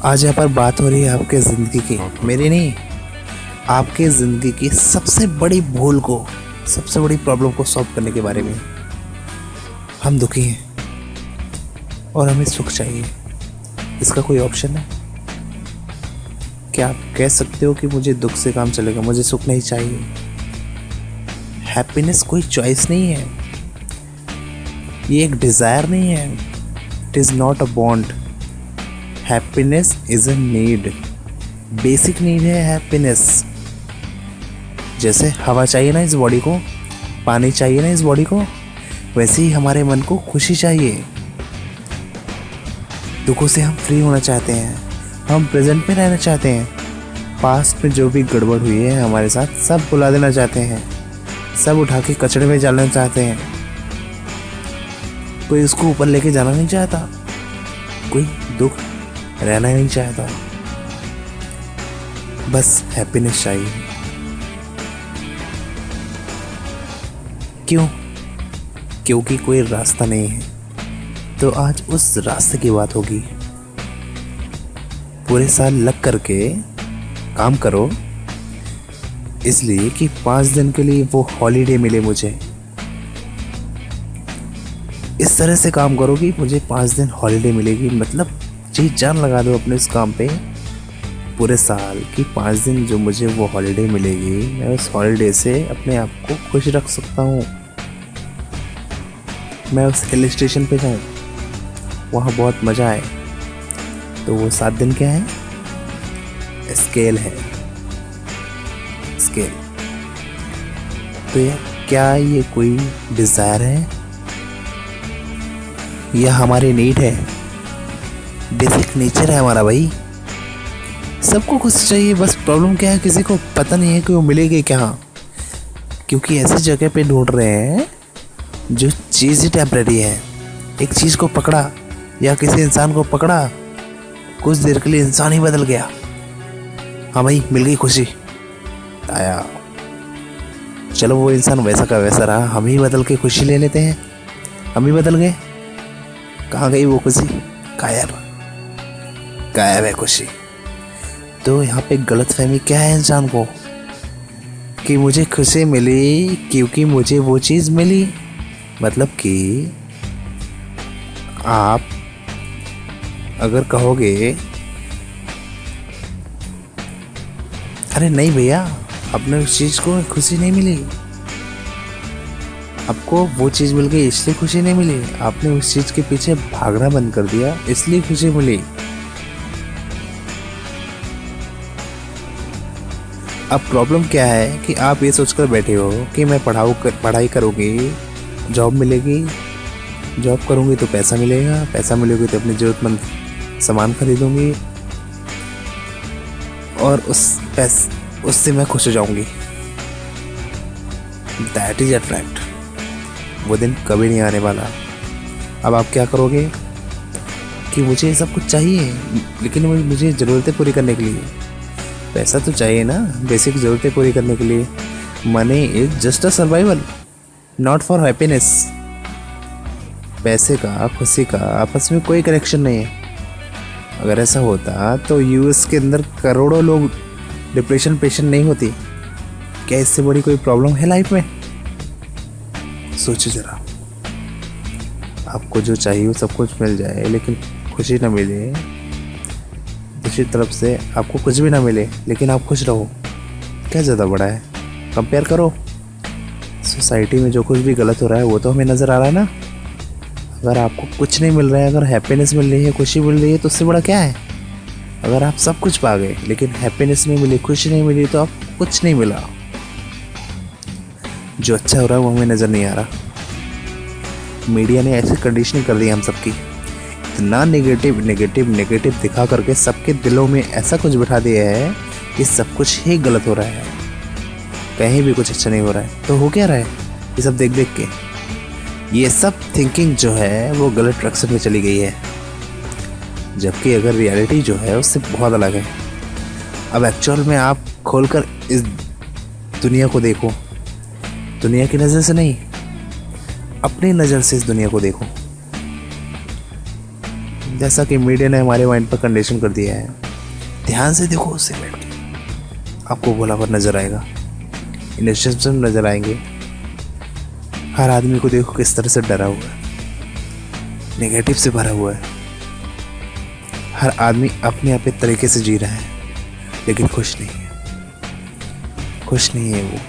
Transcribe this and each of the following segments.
आज यहाँ पर बात हो रही है आपके ज़िंदगी की, मेरी नहीं, आपके ज़िंदगी की सबसे बड़ी भूल को, सबसे बड़ी प्रॉब्लम को सॉल्व करने के बारे में। हम दुखी हैं और हमें सुख चाहिए। इसका कोई ऑप्शन है? क्या आप कह सकते हो कि मुझे दुख से काम चलेगा, मुझे सुख नहीं चाहिए? हैप्पीनेस कोई चॉइस नहीं है, ये एक डिज़ायर नहीं है। It is not a bond. Happiness is a need, basic need है हैप्पीनेस। जैसे हवा चाहिए ना इस बॉडी को, पानी चाहिए ना इस बॉडी को, वैसे ही हमारे मन को खुशी चाहिए। दुखों से हम फ्री होना चाहते हैं, हम प्रेजेंट में रहना चाहते हैं। पास्ट में जो भी गड़बड़ हुई है हमारे साथ, सब भुला देना चाहते हैं, सब उठा के कचड़े में डालना चाहते हैं। कोई उसको ऊपर लेके जाना नहीं चाहता, कोई दुख रहना नहीं चाहता, बस हैप्पीनेस चाहिए। क्यों? क्योंकि कोई रास्ता नहीं है। तो आज उस रास्ते की बात होगी। पूरे साल लग करके काम करो इसलिए कि 5 दिन के लिए वो हॉलीडे मिले मुझे। इस तरह से काम करो कि मुझे 5 दिन हॉलीडे मिलेगी, मतलब जी जान लगा दो अपने उस काम पे। पूरे साल की 5 दिन जो मुझे वो हॉलीडे मिलेगी, मैं उस हॉलीडे से अपने आप को खुश रख सकता हूँ। मैं उस हिल स्टेशन पे जाऊँ, वहाँ बहुत मज़ा आए। तो वो 7 दिन क्या है? स्केल है, स्केल। तो यार क्या ये कोई डिज़ायर है या हमारी नीड है? बेसिक नेचर है हमारा भाई। सबको कुछ चाहिए, बस प्रॉब्लम क्या है, किसी को पता नहीं है कि वो मिलेगी क्या। क्योंकि ऐसी जगह पे ढूंढ रहे हैं जो चीज़ ही टेम्परेरी है। एक चीज़ को पकड़ा या किसी इंसान को पकड़ा, कुछ देर के लिए इंसान ही बदल गया। हाँ भाई, मिल गई खुशी, आया, चलो वो इंसान वैसा का वैसा रहा, हम ही बदल के खुशी ले लेते हैं। हम ही बदल गए, कहाँ गई वो खुशी? गायब, गायब है खुशी। तो यहाँ पे गलतफहमी क्या है इंसान को कि मुझे खुशी मिली क्योंकि मुझे वो चीज़ मिली। मतलब कि आप अगर कहोगे अरे नहीं भैया, आपने उस चीज़ को खुशी नहीं मिली, आपको वो चीज़ मिल गई इसलिए खुशी नहीं मिली, आपने उस चीज़ के पीछे भागना बंद कर दिया इसलिए खुशी मिली। अब प्रॉब्लम क्या है कि आप ये सोचकर बैठे हो कि मैं पढ़ाई करूँगी, जॉब मिलेगी, जॉब करूँगी तो पैसा मिलेगा, पैसा मिलेगी तो अपनी ज़रूरतमंद सामान खरीदूँगी और उससे मैं खुश हो जाऊँगी। That is a fact. वो दिन कभी नहीं आने वाला। अब आप क्या करोगे कि मुझे ये सब कुछ चाहिए, लेकिन मुझे ज़रूरतें पूरी करने के लिए पैसा तो चाहिए ना, बेसिक ज़रूरतें पूरी करने के लिए। Money is just a survival, not for happiness. पैसे का, खुशी का आपस में कोई कनेक्शन नहीं है। अगर ऐसा होता तो यूएस के अंदर करोड़ों लोग डिप्रेशन पेशेंट नहीं होती। क्या इससे बड़ी कोई प्रॉब्लम है लाइफ में? सोचो जरा, आपको जो चाहिए वो सब कुछ मिल जाए लेकिन खुशी ना मिले, दूसरी तरफ से आपको कुछ भी ना मिले लेकिन आप खुश रहो, क्या ज़्यादा बड़ा है? कंपेयर करो। सोसाइटी में जो कुछ भी गलत हो रहा है वो तो हमें नज़र आ रहा है ना। अगर आपको कुछ नहीं मिल रहा है, अगर हैप्पीनेस मिल रही है, खुशी मिल रही है, तो उससे बड़ा क्या है? अगर आप सब कुछ पा गए लेकिन हैप्पीनेस नहीं मिली, खुशी नहीं मिली, तो आपको कुछ नहीं मिला। जो अच्छा हो रहा है वो हमें नज़र नहीं आ रहा। मीडिया ने ऐसी कंडीशनिंग कर दी हम सबकी, इतना नेगेटिव नेगेटिव नेगेटिव दिखा करके सबके दिलों में ऐसा कुछ बिठा दिया है कि सब कुछ ही गलत हो रहा है, कहीं भी कुछ अच्छा नहीं हो रहा है। तो हो क्या रहा है ये सब देख देख के? ये सब थिंकिंग जो है वो गलत डायरेक्शन में चली गई है, जबकि अगर रियलिटी जो है उससे बहुत अलग है। अब एक्चुअल में आप खोलकर इस दुनिया को देखो, दुनिया की नज़र से नहीं, अपनी नज़र से इस दुनिया को देखो। जैसा कि मीडिया ने हमारे माइंड पर कंडीशन कर दिया है। ध्यान से देखो उससे बैठ के, आपको भोलापन नजर आएगा, इनोसेंस नजर आएंगे। हर आदमी को देखो किस तरह से डरा हुआ है, नेगेटिव से भरा हुआ है। हर आदमी अपने अपने तरीके से जी रहा है, लेकिन खुश नहीं है, खुश नहीं है। वो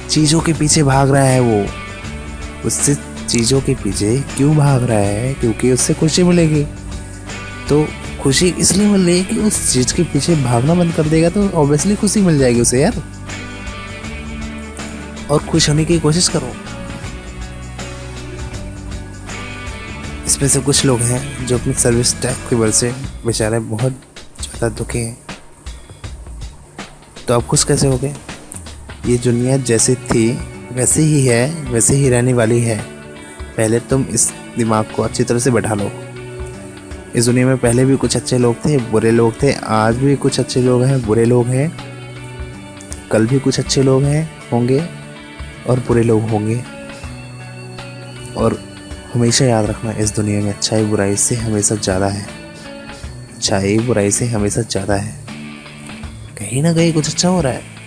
चीज़ों के पीछे भाग रहा है। वो उससे चीज़ों के पीछे क्यों भाग रहा है? क्योंकि उससे खुशी मिलेगी। तो खुशी इसलिए मिल रही है कि उस चीज़ के पीछे भागना बंद कर देगा तो ऑब्वियसली खुशी मिल जाएगी उसे यार। और खुश होने की कोशिश करो। इसमें से कुछ लोग हैं जो अपनी सर्विस टैक्स की वजह से बेचारे बहुत ज़्यादा दुखी हैं। तो आप खुश कैसे हो गए? ये दुनिया जैसी थी वैसे ही है, वैसे ही रहने वाली है। पहले तुम इस दिमाग को अच्छी तरह से बैठा लो। इस दुनिया में पहले भी कुछ अच्छे लोग थे, बुरे लोग थे, आज भी कुछ अच्छे लोग हैं, बुरे लोग हैं, कल भी कुछ अच्छे लोग हैं होंगे और बुरे लोग होंगे। और हमेशा याद रखना, इस दुनिया में अच्छाई बुराई से हमेशा ज़्यादा है, अच्छाई बुराई से हमेशा ज़्यादा है। कहीं ना कहीं कुछ अच्छा हो रहा है।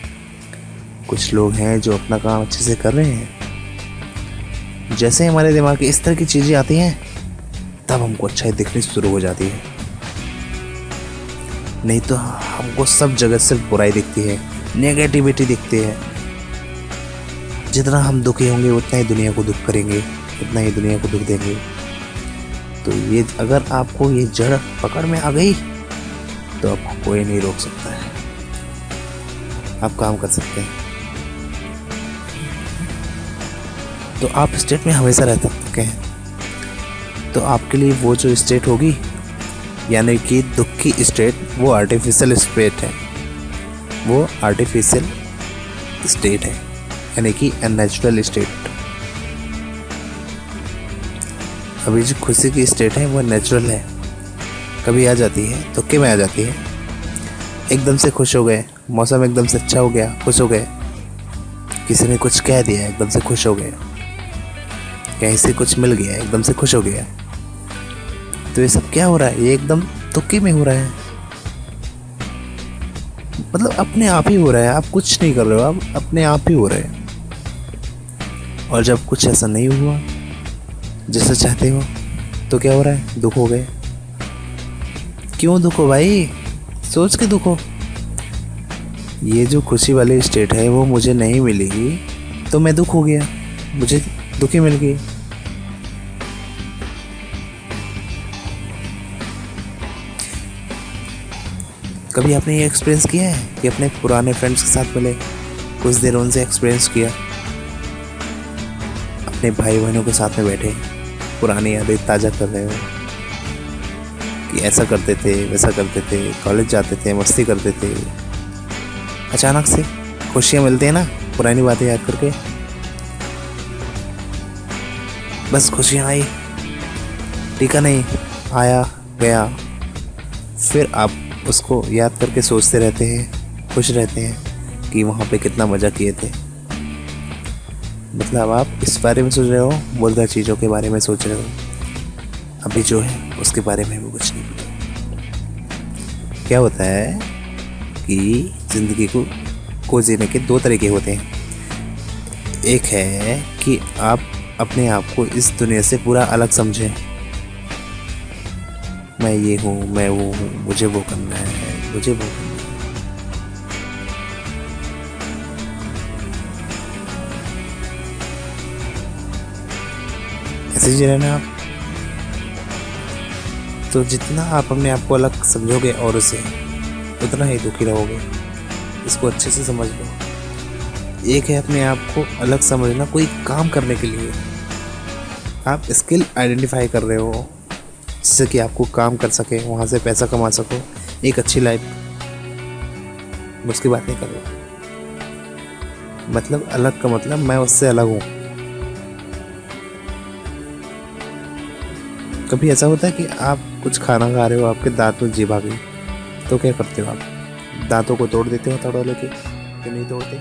कुछ लोग हैं जो अपना काम अच्छे से कर रहे हैं। जैसे हमारे दिमाग में इस तरह की चीज़ें आती हैं तब हमको अच्छाई दिखनी शुरू हो जाती है, नहीं तो हमको सब जगह सिर्फ बुराई दिखती है, नेगेटिविटी दिखती है। जितना हम दुखी होंगे उतना ही दुनिया को दुख करेंगे, उतना ही दुनिया को दुख देंगे। तो ये अगर आपको ये जड़ पकड़ में आ गई तो आपको कोई नहीं रोक सकता है। आप काम कर सकते हैं। तो आप स्टेट में हमेशा रह सकते हैं। तो आपके लिए वो जो स्टेट होगी, यानी कि दुख की स्टेट, वो आर्टिफिशियल स्टेट है, वो आर्टिफिशियल स्टेट है, यानी कि अननेचुरल स्टेट। अभी जो खुशी की स्टेट है वो नेचुरल है, कभी आ जाती है, तुक्के में आ जाती है। एकदम से खुश हो गए, मौसम एकदम से अच्छा हो गया, खुश हो गए। किसी ने कुछ कह दिया, एकदम से खुश हो गए। कहीं से कुछ मिल गया, एकदम से खुश हो गया। तो ये सब क्या हो रहा है? ये एकदम तुक्के में हो रहा है, मतलब अपने आप ही हो रहा है। आप कुछ नहीं कर रहे हो, आप अपने आप ही हो रहे हैं। और जब कुछ ऐसा नहीं हुआ जैसा चाहते हो तो क्या हो रहा है? दुख हो गए। क्यों दुख हो भाई? सोच के दुख हो। ये जो खुशी वाली स्टेट है वो मुझे नहीं मिली तो मैं दुख हो गया, मुझे दुखी मिल गई। कभी आपने ये एक्सपीरियंस किया है कि अपने पुराने फ्रेंड्स के साथ मिले, कुछ देर उनसे एक्सपीरियंस किया, अपने भाई बहनों के साथ में बैठे, पुरानी यादें ताज़ा कर रहे हो कि ऐसा करते थे, वैसा करते थे, कॉलेज जाते थे, मस्ती करते थे। अचानक से खुशियाँ मिलती हैं ना पुरानी बातें याद करके। बस खुशियाँ आई, टीका नहीं, आया गया। फिर आप उसको याद करके सोचते रहते हैं, खुश रहते हैं कि वहाँ पे कितना मज़ा किए थे। मतलब आप इस बारे में सोच रहे हो, मुर्दा चीज़ों के बारे में सोच रहे हो। अभी जो है उसके बारे में भी कुछ नहीं पता। क्या होता है कि ज़िंदगी को जीने के दो तरीके होते हैं। एक है कि आप अपने आप को इस दुनिया से पूरा अलग समझें। मैं ये हूँ, मैं वो हूँ, मुझे वो करना है, मुझे वो करना है। ऐसे जी रहना आप। तो जितना आप अपने आप को अलग समझोगे और उसे, उतना ही दुखी रहोगे। इसको अच्छे से समझ लो। एक है अपने आप को अलग समझना, कोई काम करने के लिए आप स्किल आइडेंटिफाई कर रहे हो जिससे कि आपको काम कर सके, वहाँ से पैसा कमा सको, एक अच्छी लाइफ। उसकी बात नहीं कर रहा। मतलब अलग का मतलब मैं उससे अलग हूँ। कभी ऐसा होता है कि आप कुछ खाना खा रहे हो, आपके दांत में जीभ आ गई, तो क्या करते हो आप? दांतों को तोड़ देते हो हथौड़ा लेके कि नहीं तोड़ते?